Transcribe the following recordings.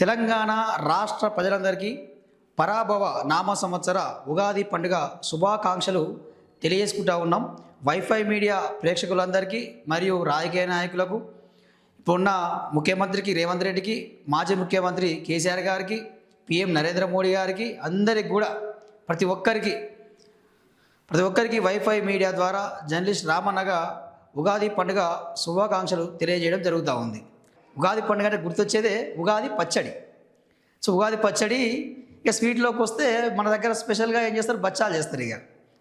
తెలంగాణ రాష్ట్ర ప్రజలందరికీ పరాభవ నామ సంవత్సర ఉగాది పండుగ శుభాకాంక్షలు తెలియజేసుకుంటా ఉన్నాం. వైఫై మీడియా ప్రేక్షకులందరికీ మరియు రాజకీయ నాయకులకు, ఇప్పుడున్న ముఖ్యమంత్రికి రేవంత్ రెడ్డికి, మాజీ ముఖ్యమంత్రి కేసీఆర్ గారికి, పిఎం నరేంద్ర మోడీ గారికి, అందరికి కూడా ప్రతి ఒక్కరికి వైఫై మీడియా ద్వారా జర్నలిస్ట్ రామన్నగా ఉగాది పండుగ శుభాకాంక్షలు తెలియజేయడం జరుగుతూ ఉంది. ఉగాది పండుగ అంటే గుర్తొచ్చేదే ఉగాది పచ్చడి. సో ఉగాది పచ్చడి ఇక స్వీట్లోకి వస్తే మన దగ్గర స్పెషల్గా ఏం చేస్తారు, బచ్చాలు చేస్తారు. ఇక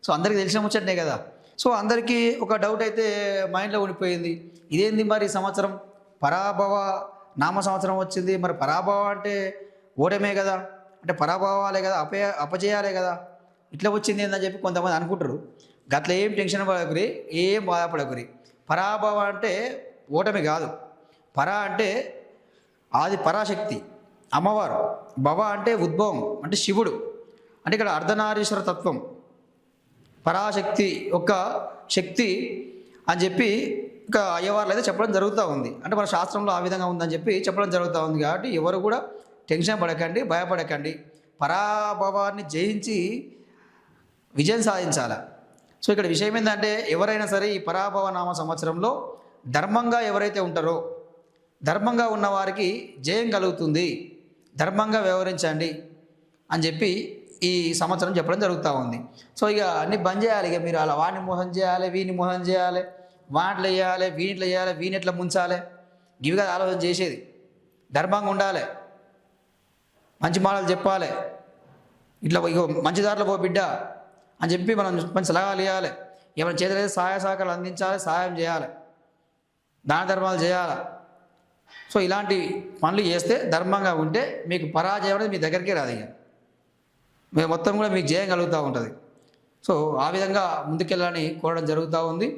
సో అందరికీ తెలిసిన ముచ్చటనే కదా. సో అందరికీ ఒక డౌట్ అయితే మైండ్లో ఉండిపోయింది, ఇదేంది మరి ఈ సంవత్సరం పరాభవ నామ సంవత్సరం వచ్చింది, మరి పరాభవ అంటే ఓటమే కదా, అంటే పరాభవాలే కదా, అపజయాలే కదా, ఇట్లా వచ్చింది ఏందని చెప్పి కొంతమంది అనుకుంటారు. గట్ల ఏం టెన్షన్ పడకురి, ఏం బాధపడకురి. పరాభవ అంటే ఓటమి కాదు. పరా అంటే ఆది పరాశక్తి అమ్మవారు, భవ అంటే ఉద్భవం అంటే శివుడు, అంటే ఇక్కడ అర్ధనారీశ్వర తత్వం, పరాశక్తి యొక్క శక్తి అని చెప్పి ఇక అయ్యవార్లు అయితే చెప్పడం జరుగుతూ ఉంది. అంటే మన శాస్త్రంలో ఆ విధంగా ఉందని చెప్పి చెప్పడం జరుగుతూ ఉంది. కాబట్టి ఎవరు కూడా టెన్షన్ పడకండి, భయపడకండి. పరాభవాన్ని జయించి విజయం సాధించాలి. సో ఇక్కడ విషయం ఏంటంటే, ఎవరైనా సరే ఈ పరాభవ నామ సంవత్సరంలో ధర్మంగా ఎవరైతే ఉంటారో, ధర్మంగా ఉన్నవారికి జయం కలుగుతుంది, ధర్మంగా వ్యవహరించండి అని చెప్పి ఈ సంవత్సరం చెప్పడం జరుగుతూ ఉంది. సో ఇక అన్ని బంద్ చేయాలి. ఇక మీరు అలా వాడిని మోసం చేయాలి, వీడిని మోసం చేయాలి, వాటిలో వేయాలి, వీనిట్లో వేయాలి, వీని ఎట్లా ముంచాలి, ఇవి కదా ఆలోచన చేసేది. ధర్మంగా ఉండాలి, మంచి మాటలు చెప్పాలి, ఇట్లా ఇగో మంచి దారిలో పో బిడ్డ అని చెప్పి మనం మంచి సలహాలు ఇవ్వాలి. ఏమైనా చేతులైతే సహాయ సహకారాలు అందించాలి, సహాయం చేయాలి, దాన ధర్మాలు చేయాలి. సో ఇలాంటి పనులు చేస్తే, ధర్మంగా ఉంటే మీకు పరాజయం అనేది మీ దగ్గరికే రాదు. ఇక మేము మొత్తం కూడా మీకు జయం కలుగుతూ ఉంటుంది. సో ఆ విధంగా ముందుకెళ్ళాలని కోరడం జరుగుతూ ఉంది.